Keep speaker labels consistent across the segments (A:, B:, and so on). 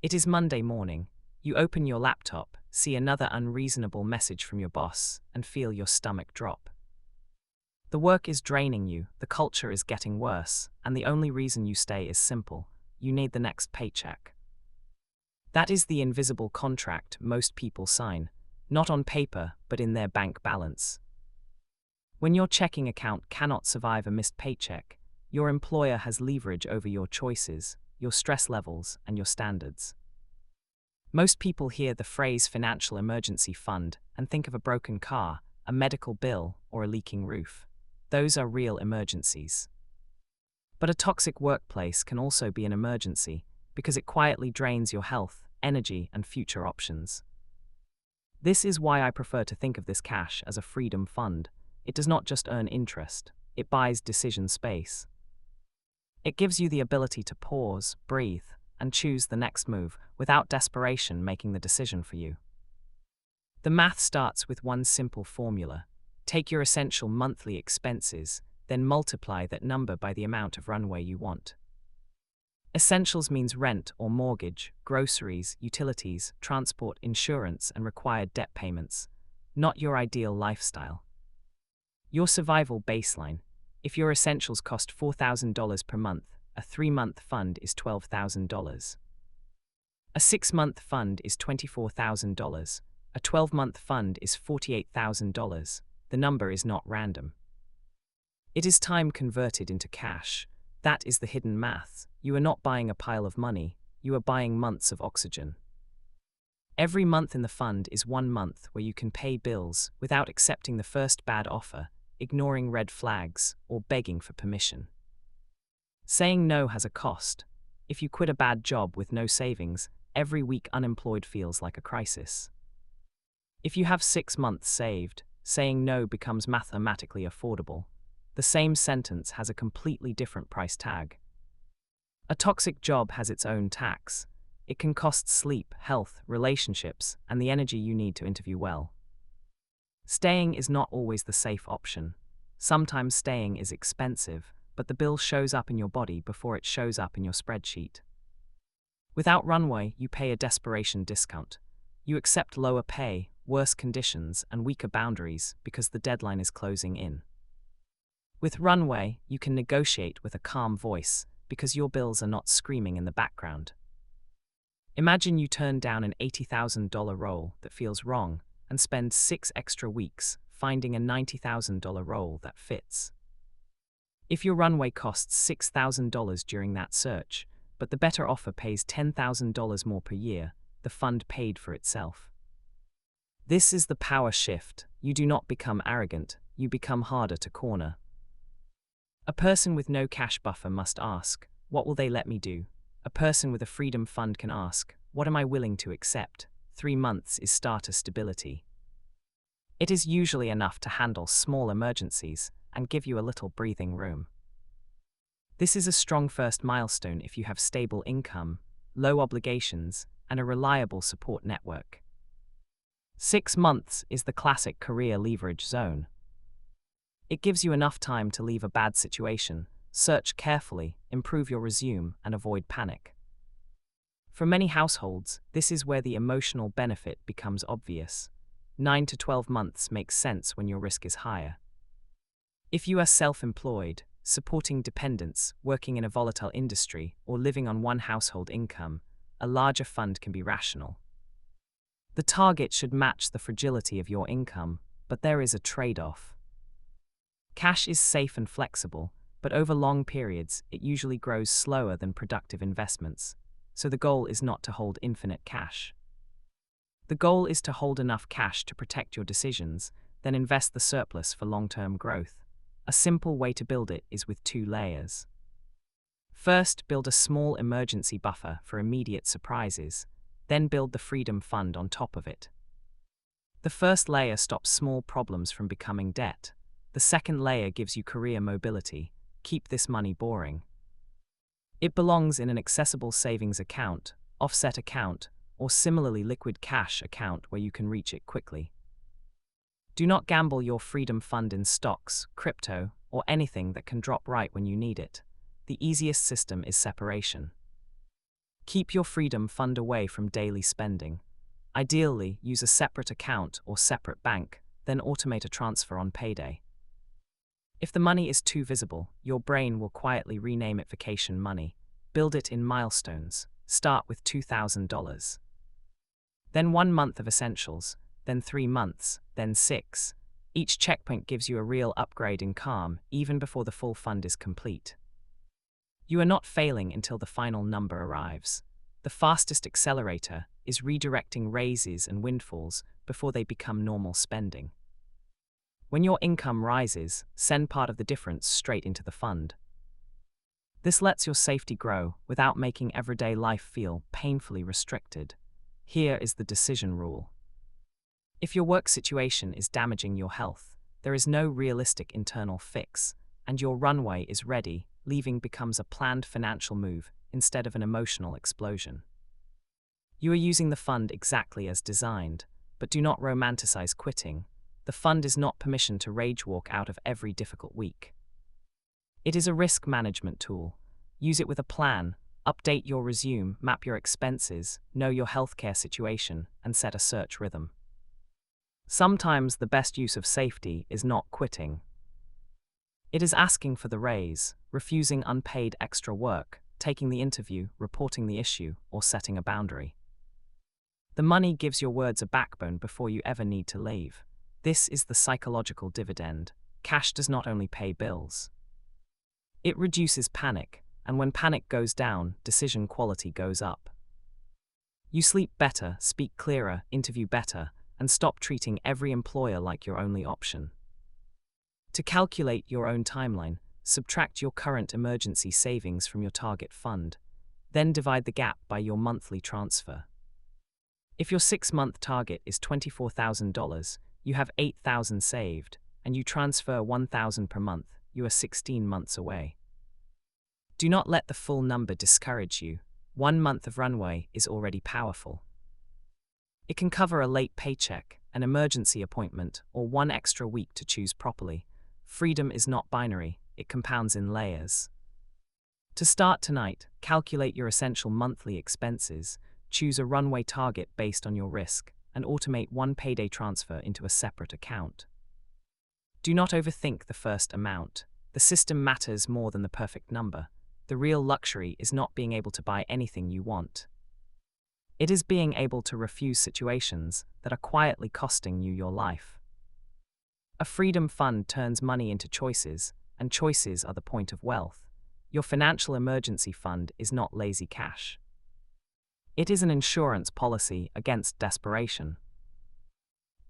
A: It is Monday morning. You open your laptop, see another unreasonable message from your boss, and feel your stomach drop. The work is draining you, the culture is getting worse, and the only reason you stay is simple: you need the next paycheck. That is the invisible contract most people sign, not on paper, but in their bank balance. When your checking account cannot survive a missed paycheck, your employer has leverage over your choices, your stress levels, and your standards. Most people hear the phrase financial emergency fund and think of a broken car, a medical bill, or a leaking roof. Those are real emergencies. But a toxic workplace can also be an emergency because it quietly drains your health, energy, and future options. This is why I prefer to think of this cash as a freedom fund. It does not just earn interest, it buys decision space. It gives you the ability to pause, breathe, and choose the next move without desperation making the decision for you. The math starts with one simple formula. Take your essential monthly expenses, then multiply that number by the amount of runway you want. Essentials means rent or mortgage, groceries, utilities, transport, insurance, and required debt payments, not your ideal lifestyle. Your survival baseline. If your essentials cost $4,000 per month, a 3-month fund is $12,000. A 6-month fund is $24,000. A 12-month fund is $48,000. The number is not random. It is time converted into cash. That is the hidden math. You are not buying a pile of money, you are buying months of oxygen. Every month in the fund is 1 month where you can pay bills without accepting the first bad offer, ignoring red flags, or begging for permission. Saying no has a cost. If you quit a bad job with no savings, every week unemployed feels like a crisis. If you have 6 months saved, saying no becomes mathematically affordable. The same sentence has a completely different price tag. A toxic job has its own tax. It can cost sleep, health, relationships, and the energy you need to interview well. Staying is not always the safe option. Sometimes staying is expensive, but the bill shows up in your body before it shows up in your spreadsheet. Without Runway, you pay a desperation discount. You accept lower pay, worse conditions, and weaker boundaries because the deadline is closing in. With Runway, you can negotiate with a calm voice because your bills are not screaming in the background. Imagine you turn down an $80,000 role that feels wrong and spend 6 extra weeks finding a $90,000 role that fits. If your Runway costs $6,000 during that search, but the better offer pays $10,000 more per year, the fund paid for itself. This is the power shift. You do not become arrogant, you become harder to corner. A person with no cash buffer must ask, what will they let me do? A person with a freedom fund can ask, what am I willing to accept? 3 months is starter stability. It is usually enough to handle small emergencies and give you a little breathing room. This is a strong first milestone if you have stable income, low obligations, and a reliable support network. 6 months is the classic career leverage zone. It gives you enough time to leave a bad situation, search carefully, improve your resume, and avoid panic. For many households, this is where the emotional benefit becomes obvious. 9 to 12 months makes sense when your risk is higher. If you are self-employed, supporting dependents, working in a volatile industry, or living on one household income, a larger fund can be rational. The target should match the fragility of your income, but there is a trade-off. Cash is safe and flexible, but over long periods, it usually grows slower than productive investments, so the goal is not to hold infinite cash. The goal is to hold enough cash to protect your decisions, then invest the surplus for long-term growth. A simple way to build it is with 2 layers. First, build a small emergency buffer for immediate surprises, then build the freedom fund on top of it. The first layer stops small problems from becoming debt. The second layer gives you career mobility. Keep this money boring. It belongs in an accessible savings account, offset account, or similarly liquid cash account where you can reach it quickly. Do not gamble your freedom fund in stocks, crypto, or anything that can drop right when you need it. The easiest system is separation. Keep your freedom fund away from daily spending. Ideally, use a separate account or separate bank, then automate a transfer on payday. If the money is too visible, your brain will quietly rename it vacation money. Build it in milestones. Start with $2,000. Then 1 month of essentials, then 3 months, then 6. Each checkpoint gives you a real upgrade in calm, even before the full fund is complete. You are not failing until the final number arrives. The fastest accelerator is redirecting raises and windfalls before they become normal spending. When your income rises, send part of the difference straight into the fund. This lets your safety grow without making everyday life feel painfully restricted. Here is the decision rule. If your work situation is damaging your health, there is no realistic internal fix, and your runway is ready, leaving becomes a planned financial move instead of an emotional explosion. You are using the fund exactly as designed, but do not romanticize quitting. The fund is not permission to rage walk out of every difficult week. It is a risk management tool. Use it with a plan, update your resume, map your expenses, know your healthcare situation, and set a search rhythm. Sometimes the best use of safety is not quitting. It is asking for the raise, refusing unpaid extra work, taking the interview, reporting the issue, or setting a boundary. The money gives your words a backbone before you ever need to leave. This is the psychological dividend. Cash does not only pay bills. It reduces panic, and when panic goes down, decision quality goes up. You sleep better, speak clearer, interview better, and stop treating every employer like your only option. To calculate your own timeline, subtract your current emergency savings from your target fund, then divide the gap by your monthly transfer. If your 6-month target is $24,000, you have $8,000 saved, and you transfer $1,000 per month, you are 16 months away. Do not let the full number discourage you. 1 month of runway is already powerful. It can cover a late paycheck, an emergency appointment, or 1 extra week to choose properly. Freedom is not binary, it compounds in layers. To start tonight, calculate your essential monthly expenses, choose a runway target based on your risk, and automate 1 payday transfer into a separate account. Do not overthink the first amount. The system matters more than the perfect number. The real luxury is not being able to buy anything you want. It is being able to refuse situations that are quietly costing you your life. A freedom fund turns money into choices, and choices are the point of wealth. Your financial emergency fund is not lazy cash. It is an insurance policy against desperation.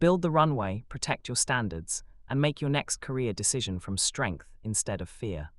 A: Build the runway, protect your standards, and make your next career decision from strength instead of fear.